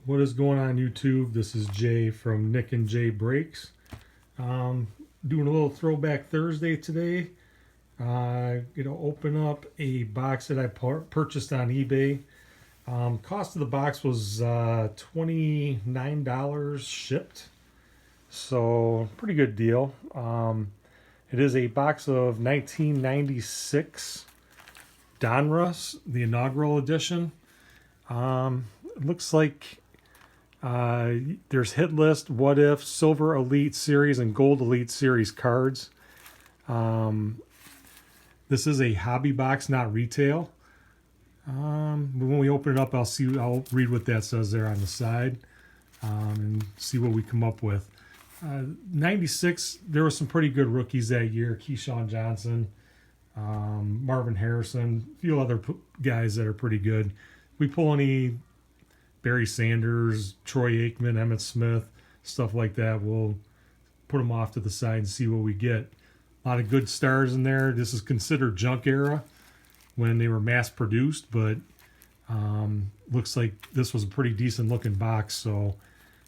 What is going on YouTube? This is Jay from Nick and Jay Breaks. Doing a little Throwback Thursday today. Gonna open up a box that I purchased on eBay. Cost of the box was $29 shipped, so pretty good deal. It is a box of 1996 Donruss, the inaugural edition. It looks like there's hit list, what if, silver elite series, and gold elite series cards. This is a hobby box, not retail. When we open it up, I'll read what that says there on the side, and see what we come up with. 96, there were some pretty good rookies that year. Keyshawn Johnson, Marvin Harrison, a few other guys that are pretty good. We pull any Barry Sanders, Troy Aikman, Emmitt Smith, stuff like that, we'll put them off to the side and see what we get. A lot of good stars in there. This is considered junk era when they were mass produced, but looks like this was a pretty decent looking box, so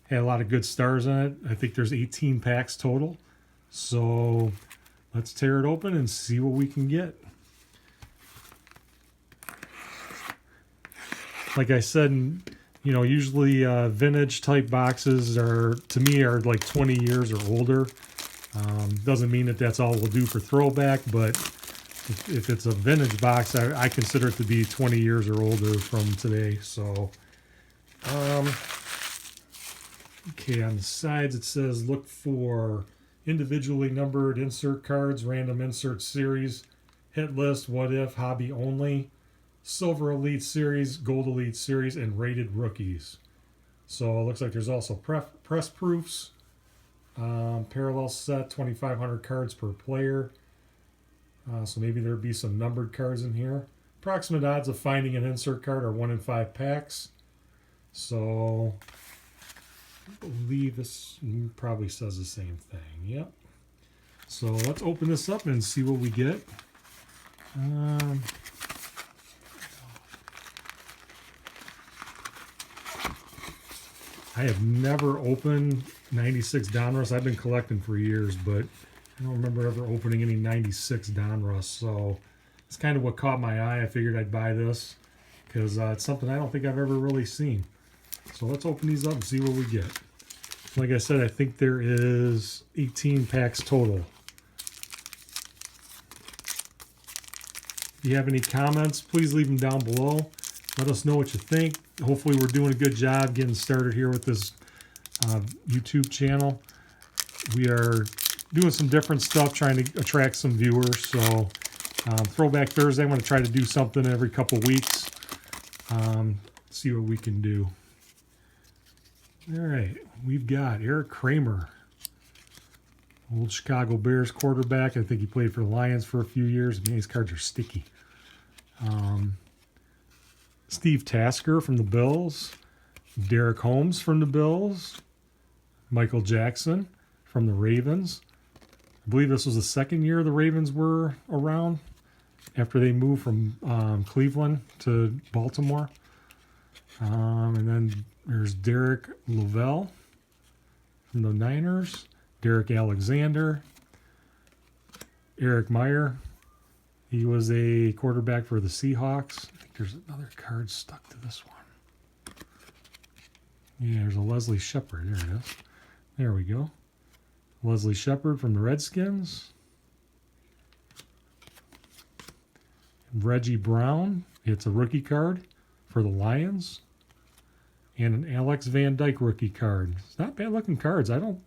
had a lot of good stars in it. I think there's 18 packs total, so let's tear it open and see what we can get. Like I said, usually vintage type boxes to me are like 20 years or older. Doesn't mean that that's all we'll do for Throwback, but if it's a vintage box, I consider it to be 20 years or older from today. So, okay, on the sides it says look for individually numbered insert cards, random insert series, hit list, what if, hobby only, silver elite series, gold elite series, and rated rookies. So it looks like there's also press proofs. Parallel set, 2,500 cards per player. So maybe there'd be some numbered cards in here. Approximate odds of finding an insert card are 1 in 5 packs. So I believe this probably says the same thing. Yep. So let's open this up and see what we get. I have never opened 96 Donruss. I've been collecting for years, but I don't remember ever opening any 96 Donruss. So it's kind of what caught my eye. I figured I'd buy this because it's something I don't think I've ever really seen. So let's open these up and see what we get. Like I said, I think there is 18 packs total. If you have any comments, please leave them down below. Let us know what you think. Hopefully we're doing a good job getting started here with this YouTube channel. We are doing some different stuff, trying to attract some viewers. So Throwback Thursday, I'm going to try to do something every couple weeks. See what we can do. All right, we've got Eric Kramer, old Chicago Bears quarterback. I think he played for the Lions for a few years. Man, these cards are sticky. Steve Tasker from the Bills, Derek Holmes from the Bills, Michael Jackson from the Ravens. I believe this was the second year the Ravens were around after they moved from Cleveland to Baltimore. And then there's Derek Lovell from the Niners, Derek Alexander, Eric Meyer. He was a quarterback for the Seahawks. I think there's another card stuck to this one. Yeah, there's a Leslie Shepard. There it is. There we go. Leslie Shepard from the Redskins. Reggie Brown. It's a rookie card for the Lions. And an Alex Van Dyke rookie card. It's not bad looking cards. I don't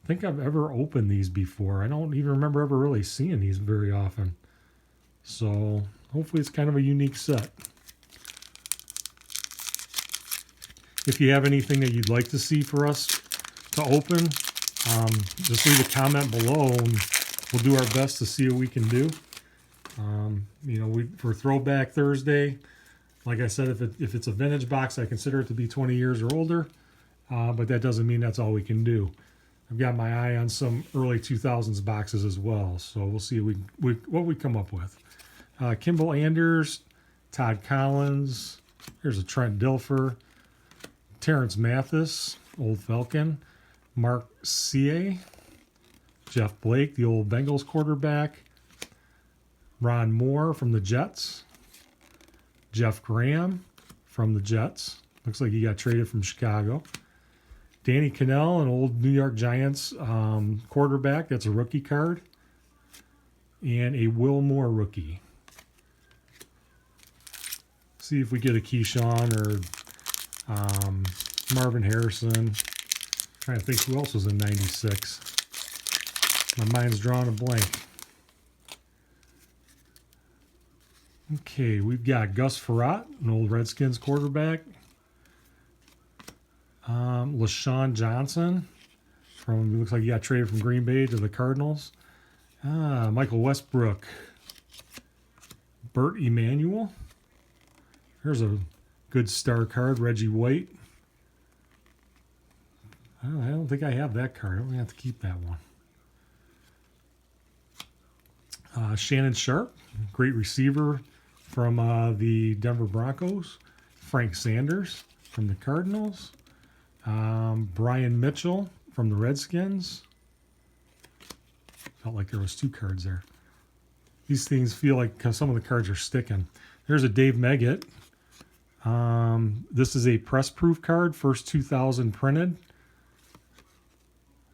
think I've ever opened these before. I don't even remember ever really seeing these very often. So hopefully it's kind of a unique set. If you have anything that you'd like to see for us to open, just leave a comment below and we'll do our best to see what we can do. For Throwback Thursday, like I said, if it's a vintage box, I consider it to be 20 years or older, but that doesn't mean that's all we can do. I've got my eye on some early 2000s boxes as well, so we'll see what we come up with. Kimball Anders, Todd Collins, here's a Trent Dilfer, Terrence Mathis, old Falcon. Mark C.A. Jeff Blake, the old Bengals quarterback. Ron Moore from the Jets. Jeff Graham from the Jets. Looks like he got traded from Chicago. Danny Cannell, an old New York Giants quarterback. That's a rookie card. And a Will Moore rookie. See if we get a Keyshawn or Marvin Harrison. Trying to think who else was in 96. My mind's drawing a blank. Okay, we've got Gus Frerotte, an old Redskins quarterback. LaShawn Johnson, looks like he got traded from Green Bay to the Cardinals. Michael Westbrook. Bert Emanuel. Here's a good star card, Reggie White. I don't think I have that card. I'm going to have to keep that one. Shannon Sharp, great receiver from the Denver Broncos. Frank Sanders from the Cardinals. Brian Mitchell from the Redskins. Felt like there was 2 cards there. These things feel like some of the cards are sticking. There's a Dave Meggett. This is a press-proof card, first 2000 printed.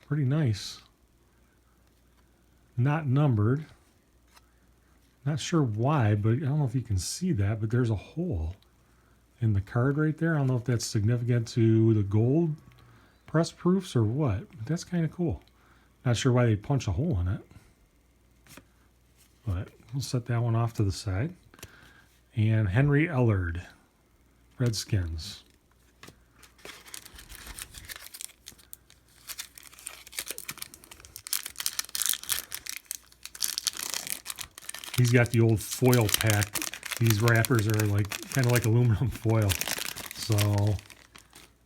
Pretty nice. Not numbered. Not sure why, but I don't know if you can see that, but there's a hole in the card right there. I don't know if that's significant to the gold press proofs or what, but that's kind of cool. Not sure why they punch a hole in it, but we'll set that one off to the side. And Henry Ellard, Redskins. He's got the old foil pack. These wrappers are kind of like aluminum foil. So, I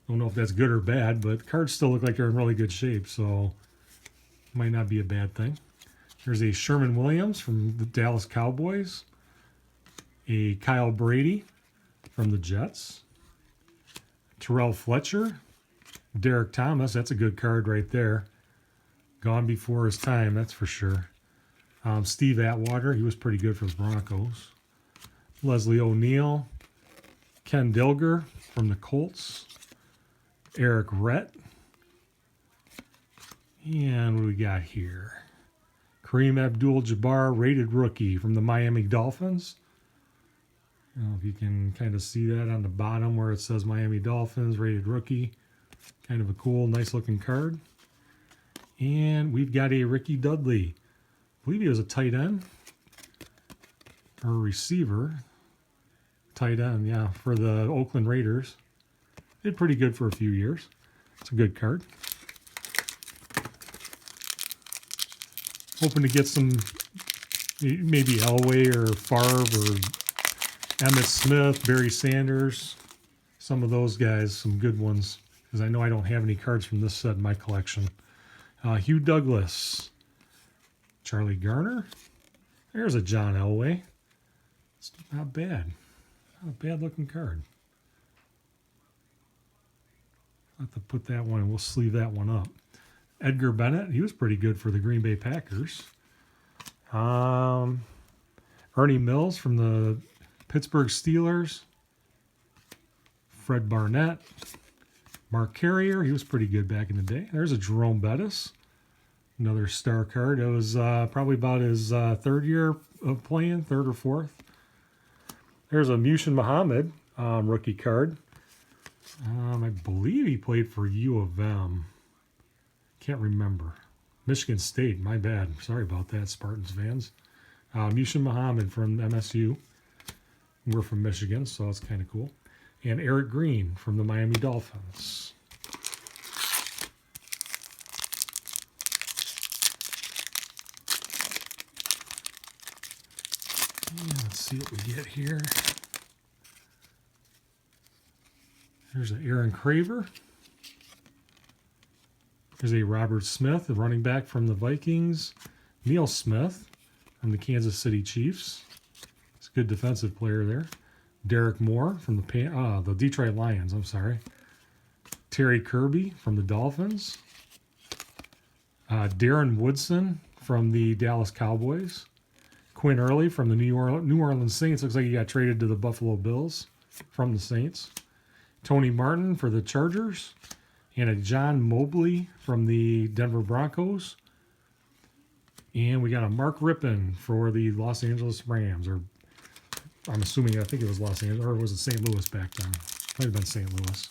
don't know if that's good or bad, but the cards still look like they're in really good shape. So, might not be a bad thing. There's a Sherman Williams from the Dallas Cowboys. A Kyle Brady from the Jets. Terrell Fletcher. Derek Thomas. That's a good card right there. Gone before his time, that's for sure. Steve Atwater, he was pretty good for the Broncos. Leslie O'Neal. Ken Dilger from the Colts. Eric Rhett. And what do we got here? Kareem Abdul-Jabbar, rated rookie from the Miami Dolphins. I don't know if you can kind of see that on the bottom where it says Miami Dolphins, rated rookie. Kind of a cool, nice looking card. And we've got a Ricky Dudley. I believe he was a tight end or a receiver. Tight end, yeah, for the Oakland Raiders. Did pretty good for a few years. It's a good card. Hoping to get some, maybe Elway or Favre or Emmitt Smith, Barry Sanders. Some of those guys, some good ones. Because I know I don't have any cards from this set in my collection. Hugh Douglas. Charlie Garner. There's a John Elway. It's not bad. Not a bad looking card. I'll have to put that one and we'll sleeve that one up. Edgar Bennett, he was pretty good for the Green Bay Packers. Ernie Mills from the Pittsburgh Steelers. Fred Barnett. Mark Carrier, he was pretty good back in the day. There's a Jerome Bettis. Another star card. It was probably about his third year of playing, third or fourth. There's a Mushin Muhammad rookie card. I believe he played for U of M. Can't remember. Michigan State, my bad. Sorry about that, Spartans fans. Mushin Muhammad from MSU. We're from Michigan, so it's kind of cool. And Eric Green from the Miami Dolphins. Let's see what we get here. There's an Aaron Craver. There's a Robert Smith, the running back from the Vikings. Neil Smith from the Kansas City Chiefs. He's a good defensive player there. Derek Moore from the Detroit Lions, I'm sorry. Terry Kirby from the Dolphins. Darren Woodson from the Dallas Cowboys. Quinn Early from the New Orleans Saints. Looks like he got traded to the Buffalo Bills from the Saints. Tony Martin for the Chargers. And a John Mobley from the Denver Broncos. And we got a Mark Rippon for the Los Angeles Rams. Or I'm assuming, I think it was Los Angeles, or was it St. Louis back then? Might have been St. Louis.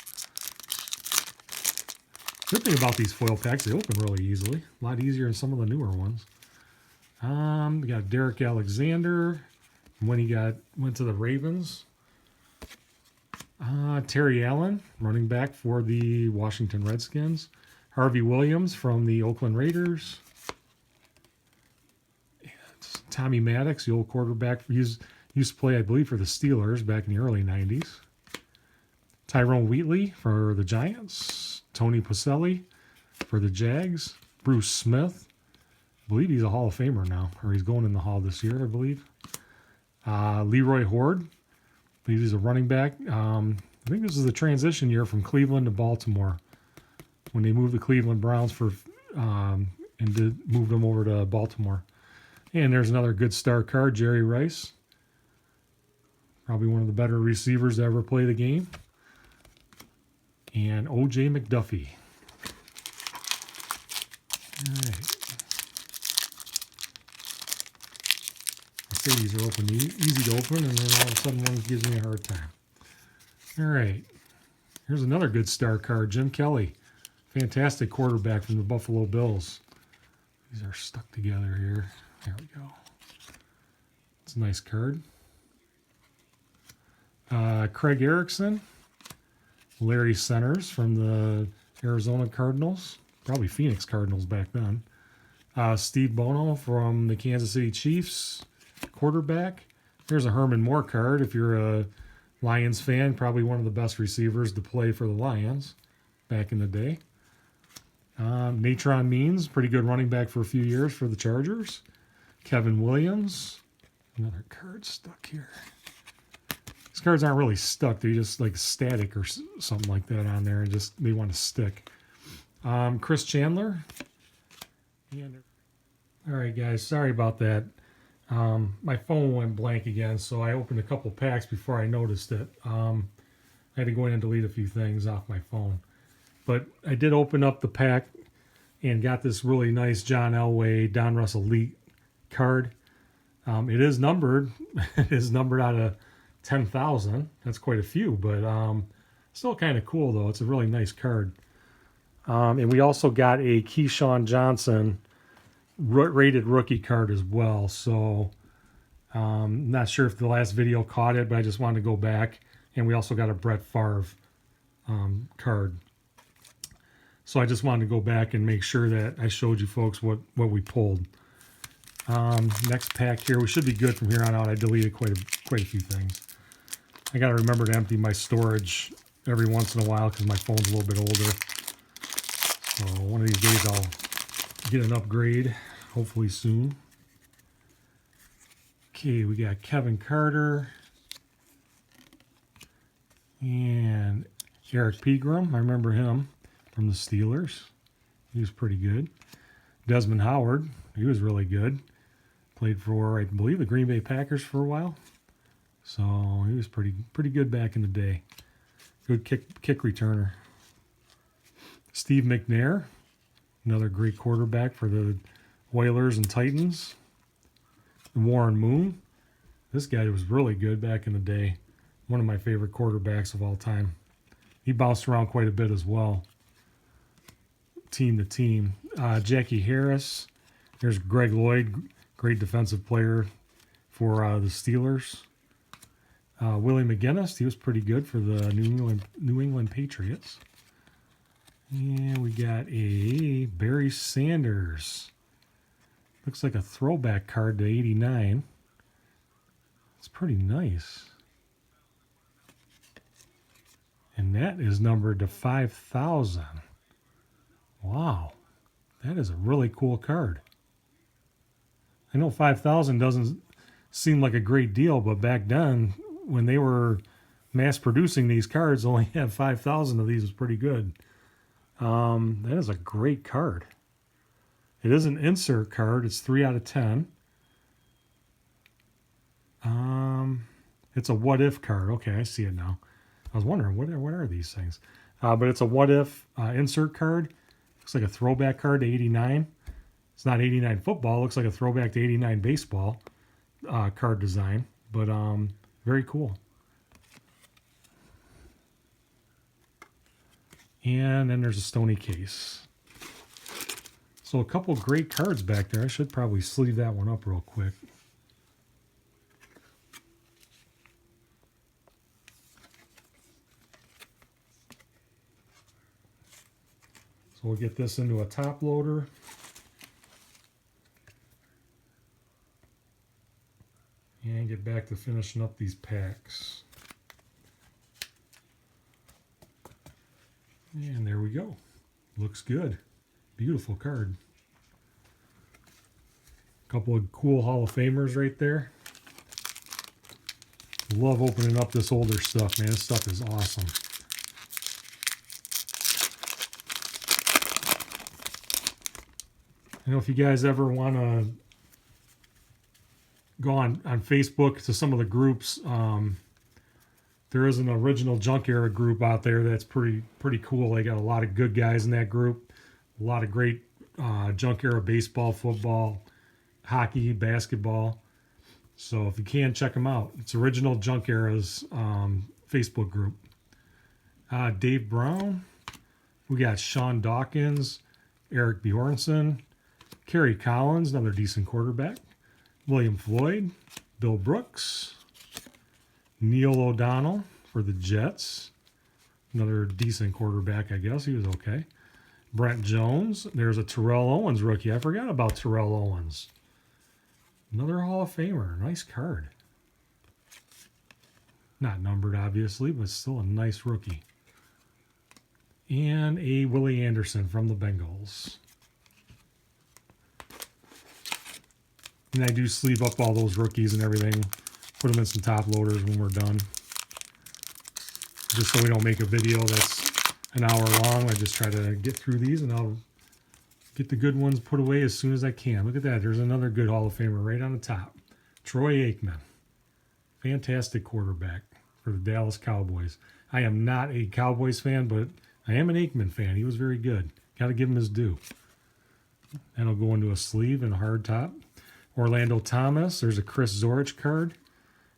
Good thing about these foil packs, they open really easily. A lot easier than some of the newer ones. We got Derek Alexander when he went to the Ravens. Terry Allen, running back for the Washington Redskins. Harvey Williams from the Oakland Raiders. Tommy Maddox, the old quarterback, used to play, I believe, for the Steelers back in the early 90s. Tyrone Wheatley for the Giants. Tony Pacelli for the Jags. Bruce Smith. I believe he's a Hall of Famer now, or he's going in the Hall this year, I believe. Leroy Horde. I believe he's a running back. I think this is the transition year from Cleveland to Baltimore when they moved the Cleveland Browns moved them over to Baltimore. And there's another good star card, Jerry Rice. Probably one of the better receivers to ever play the game. And O.J. McDuffie. All right. I say these are easy to open, and then all of a sudden one gives me a hard time. All right. Here's another good star card, Jim Kelly. Fantastic quarterback from the Buffalo Bills. These are stuck together here. There we go. It's a nice card. Craig Erickson. Larry Centers from the Arizona Cardinals. Probably Phoenix Cardinals back then. Steve Bono from the Kansas City Chiefs. Quarterback. Here's a Herman Moore card. If you're a Lions fan, probably one of the best receivers to play for the Lions back in the day. Natron Means, pretty good running back for a few years for the Chargers. Kevin Williams. Another card stuck here. These cards aren't really stuck. They're just like static or something like that on there. And just they want to stick. Chris Chandler. All right, guys. Sorry about that. My phone went blank again, so I opened a couple packs before I noticed it. I had to go in and delete a few things off my phone. But I did open up the pack and got this really nice John Elway Donruss Elite card. It is numbered. It is numbered out of 10,000. That's quite a few, but still kind of cool, though. It's a really nice card. And we also got a Keyshawn Johnson rated rookie card as well. So not sure if the last video caught it, but I just wanted to go back. And we also got a Brett Favre card. So I just wanted to go back and make sure that I showed you folks what we pulled. Next pack here. We should be good from here on out. I deleted quite a few things. I got to remember to empty my storage every once in a while because my phone's a little bit older. So one of these days I'll get an upgrade, hopefully soon. Okay, we got Kevin Carter and Eric Pegram. I remember him from the Steelers. He was pretty good. Desmond Howard, he was really good. Played for, I believe, the Green Bay Packers for a while. So he was pretty good back in the day. Good kick returner. Steve McNair, another great quarterback for the Oilers and Titans. Warren Moon. This guy was really good back in the day. One of my favorite quarterbacks of all time. He bounced around quite a bit as well. Team to team. Jackie Harris. There's Greg Lloyd, great defensive player for the Steelers. Willie McGinnis, he was pretty good for the New England Patriots. And we got a Barry Sanders. Looks like a throwback card to 89. It's pretty nice. And that is numbered to 5,000. Wow. That is a really cool card. I know 5,000 doesn't seem like a great deal, but back then, when they were mass producing these cards, only had 5,000 of these was pretty good. That is a great card. It is an insert card. It's 3 out of 10. It's a what if card. Okay, I see it now. I was wondering what are these things, but it's a what if insert card. Looks like a throwback card to 89. It's not 89 football. It looks like a throwback to 89 baseball card design, but very cool. And then there's a stony case. So a couple great cards back there. I should probably sleeve that one up real quick. So we'll get this into a top loader. And get back to finishing up these packs. And there we go. Looks good. Beautiful card. Couple of cool Hall of Famers right there. Love opening up this older stuff, man. This stuff is awesome. You know, if you guys ever want to go on Facebook to some of the groups, there is an original junk era group out there that's pretty cool. They got a lot of good guys in that group. A lot of great junk era baseball, football, hockey, basketball. So if you can, check them out. It's Original Junk Era's Facebook group. Dave Brown. We got Sean Dawkins, Eric Bjornsson, Kerry Collins, another decent quarterback, William Floyd, Bill Brooks, Neil O'Donnell for the Jets, another decent quarterback, I guess. He was okay. Brent Jones. There's a Terrell Owens rookie. I forgot about Terrell Owens. Another Hall of Famer. Nice card. Not numbered, obviously, but still a nice rookie. And a Willie Anderson from the Bengals. And I do sleeve up all those rookies and everything. Put them in some top loaders when we're done. Just so we don't make a video that's an hour long. I just try to get through these and I'll get the good ones put away as soon as I can. Look at that. There's another good Hall of Famer right on the top. Troy Aikman. Fantastic quarterback for the Dallas Cowboys. I am not a Cowboys fan, but I am an Aikman fan. He was very good. Got to give him his due. That'll go into a sleeve and a hard top. Orlando Thomas. There's a Chris Zorich card.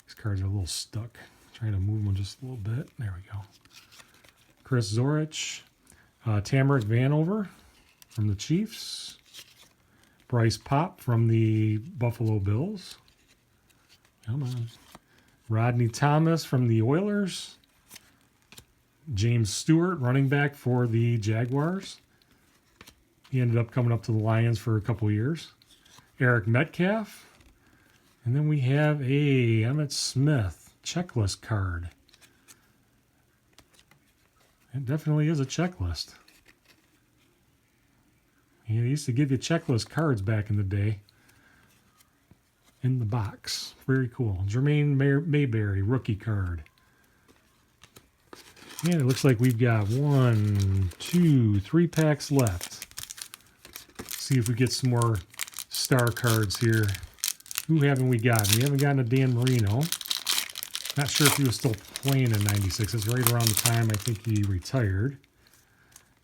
These cards are a little stuck. Trying to move them just a little bit. There we go. Chris Zorich. Tamarick Vanover from the Chiefs. Bryce Pop from the Buffalo Bills. Come on. Rodney Thomas from the Oilers. James Stewart, running back for the Jaguars. He ended up coming up to the Lions for a couple years. Eric Metcalf. And then we have a Emmitt Smith checklist card. It definitely is a checklist. Yeah, they used to give you checklist cards back in the day. In the box. Very cool. Jermaine Mayberry, rookie card. And it looks like we've got 1, 2, 3 packs left. Let's see if we get some more star cards here. Who haven't we gotten? We haven't gotten a Dan Marino. Not sure if he was still playing in 96. It's right around the time I think he retired.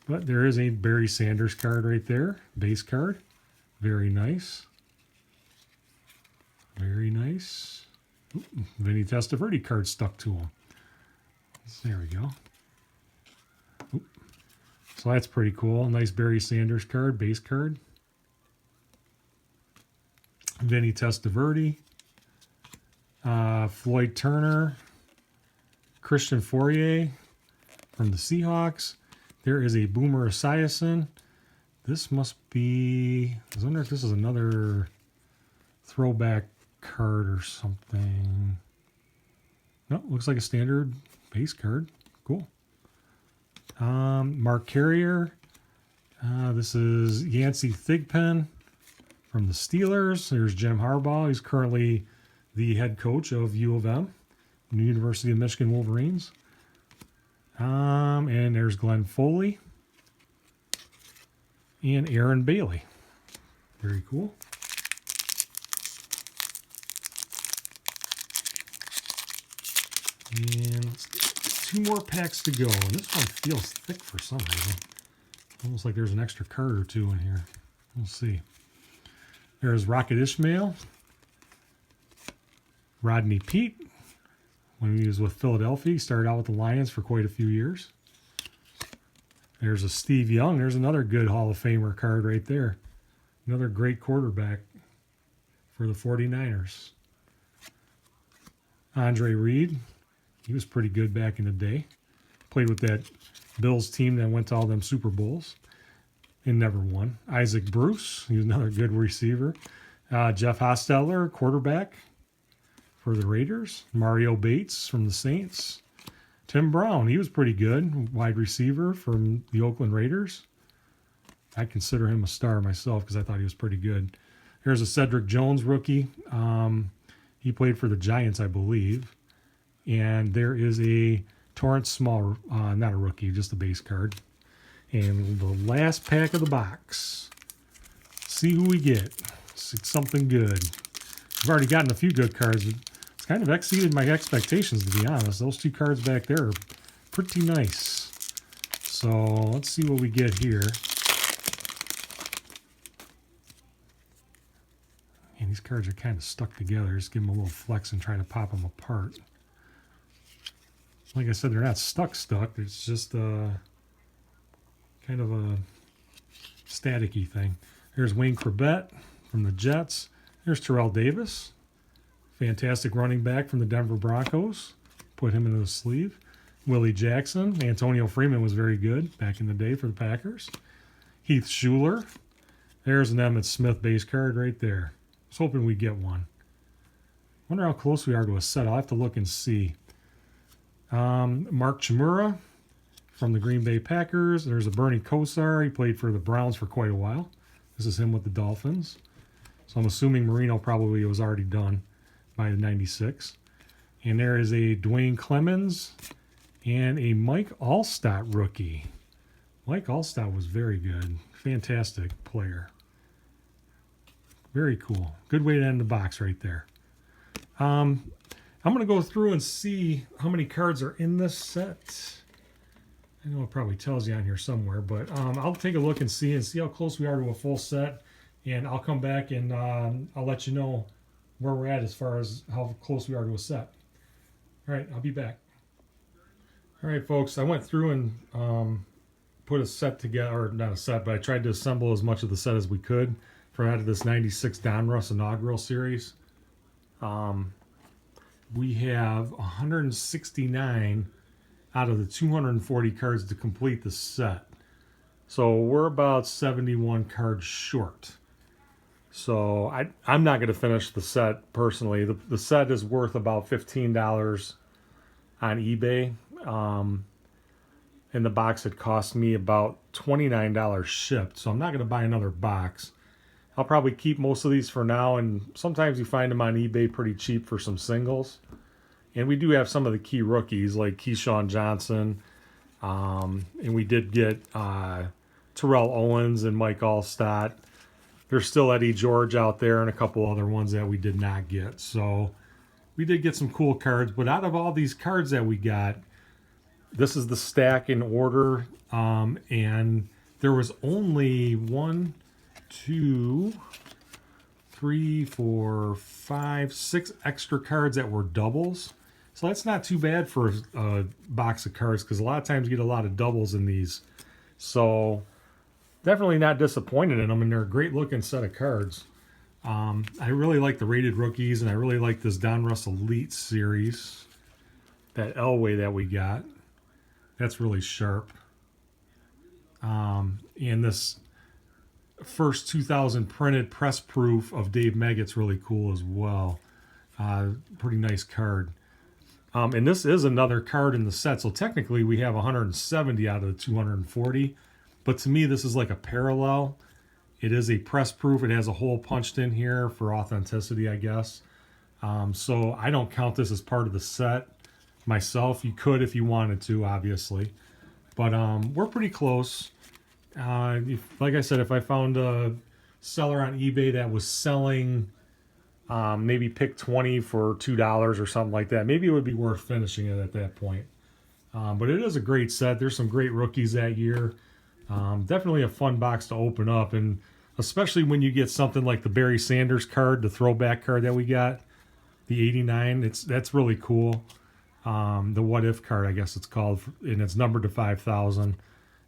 But there is a Barry Sanders card right there. Base card. Very nice. Very nice. Ooh, Vinny Testaverde card stuck to him. There we go. Ooh. So that's pretty cool. Nice Barry Sanders card. Base card. Vinny Testaverde. Floyd Turner. Christian Fourier from the Seahawks. There is a Boomer Esiason. This must be... I wonder if this is another throwback card or something. No, looks like a standard base card. Cool. Mark Carrier. This is Yancey Thigpen from the Steelers. There's Jim Harbaugh. He's currently the head coach of U of M, the University of Michigan Wolverines. And there's Glenn Foley. and Aaron Bailey. Very cool. And 2 more packs to go. And this one feels thick for some reason. Almost like there's an extra card or 2 in here. We'll see. There's Rocket Ishmael. Rodney Peete. When he was with Philadelphia, he started out with the Lions for quite a few years. There's a Steve Young. There's another good Hall of Famer card right there. Another great quarterback for the 49ers. Andre Reed. He was pretty good back in the day. Played with that Bills team that went to all them Super Bowls and never won. Isaac Bruce. He was another good receiver. Jeff Hostetler, quarterback for the Raiders. Mario Bates from the Saints. Tim Brown, he was pretty good. Wide receiver from the Oakland Raiders. I consider him a star myself because I thought he was pretty good. Here's a Cedric Jones rookie. He played for the Giants, I believe. And there is a Torrance Small, not a rookie, just a base card. And the last pack of the box. See who we get. It's something good. I've already gotten a few good cards. It's kind of exceeded my expectations, to be honest. Those 2 cards back there are pretty nice. So let's see what we get here. And these cards are kind of stuck together. Just give them a little flex and try to pop them apart. Like I said, they're not stuck. It's just kind of a staticky thing. There's Wayne Corbett from the Jets. There's Terrell Davis. Fantastic running back from the Denver Broncos. Put him into the sleeve. Willie Jackson. Antonio Freeman was very good back in the day for the Packers. Heath Schuler. There's an Emmitt Smith base card right there. I was hoping we'd get one. Wonder how close we are to a set. I'll have to look and see. Mark Chmura from the Green Bay Packers. There's a Bernie Kosar. He played for the Browns for quite a while. This is him with the Dolphins. So I'm assuming Marino probably was already done by the 96. And there is a Dwayne Clemens and a Mike Allstott rookie. Mike Allstott was very good. Fantastic player. Very cool. Good way to end the box right there. I'm going to go through and see how many cards are in this set. I know it probably tells you on here somewhere, but I'll take a look and see how close we are to a full set. And I'll come back and I'll let you know where we're at as far as how close we are to a set. All right, I'll be back. All right, folks, I went through and put a set together, or not a set, but I tried to assemble as much of the set as we could for out of this 96 Donruss Inaugural Series. We have 169 out of the 240 cards to complete the set. So we're about 71 cards short. So I'm not going to finish the set personally. The set is worth about $15 on eBay. In the box, it cost me about $29 shipped. So I'm not going to buy another box. I'll probably keep most of these for now, and sometimes you find them on eBay pretty cheap for some singles. And we do have some of the key rookies like Keyshawn Johnson, and we did get Terrell Owens and Mike Allstott. There's still Eddie George out there and a couple other ones that we did not get. So we did get some cool cards, but out of all these cards that we got, this is the stack in order, and there was only 1, 2, 3, 4, 5, 6 extra cards that were doubles. So that's not too bad for a box of cards because a lot of times you get a lot of doubles in these. So definitely not disappointed in them, and they're a great looking set of cards. I really like the rated rookies, and I really like this Donruss Elite series, that Elway that we got. That's really sharp. And this first 2000 printed press proof of Dave Meggett's really cool as well. Pretty nice card. And this is another card in the set, so technically we have 170 out of the 240. But to me, this is like a parallel. It is a press proof. It has a hole punched in here for authenticity, I guess. So I don't count this as part of the set myself. You could if you wanted to, obviously. But we're pretty close. Like I said, if I found a seller on eBay that was selling maybe pick 20 for $2 or something like that, maybe it would be worth finishing it at that point. But it is a great set. There's some great rookies that year. Definitely a fun box to open up, and especially when you get something like the Barry Sanders card, the throwback card that we got, the 89. That's really cool. The what if card, I guess it's called, and it's numbered to 5,000.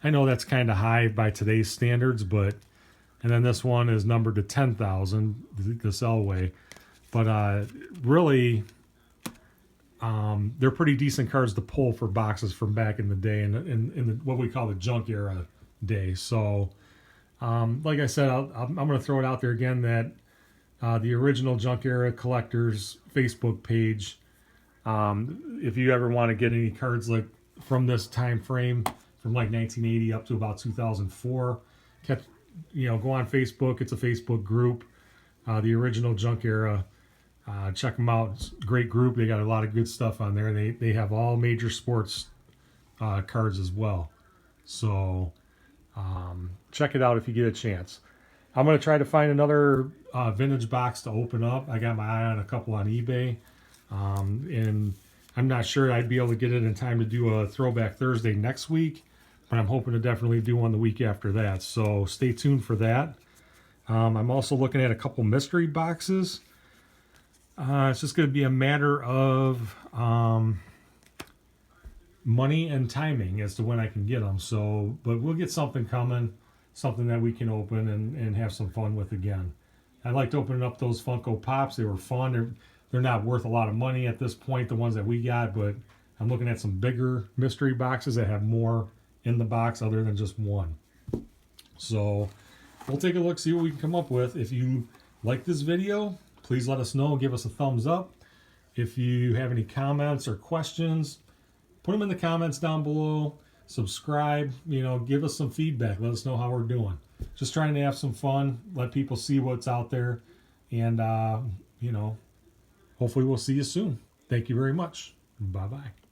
I know that's kind of high by today's standards, but and then this one is numbered to 10,000. This Elway, but really. They're pretty decent cards to pull for boxes from back in the day, in what we call the junk era day. So, like I said, I'm going to throw it out there again that the original junk era collectors Facebook page. If you ever want to get any cards like from this time frame, from like 1980 up to about 2004, go on Facebook. It's a Facebook group. The original junk era. Check them out. It's a great group. They got a lot of good stuff on there. They have all major sports cards as well. So check it out if you get a chance. I'm going to try to find another vintage box to open up. I got my eye on a couple on eBay. And I'm not sure I'd be able to get it in time to do a Throwback Thursday next week, but I'm hoping to definitely do one the week after that. So stay tuned for that. I'm also looking at a couple mystery boxes. It's just going to be a matter of money and timing as to when I can get them. So, but we'll get something coming, something that we can open and have some fun with again. I liked opening up those Funko Pops. They were fun. They're not worth a lot of money at this point, the ones that we got, but I'm looking at some bigger mystery boxes that have more in the box other than just one. So we'll take a look, see what we can come up with. If you like this video, please let us know. Give us a thumbs up. If you have any comments or questions, put them in the comments down below. Subscribe. Give us some feedback. Let us know how we're doing. Just trying to have some fun. Let people see what's out there. And, hopefully we'll see you soon. Thank you very much. Bye-bye.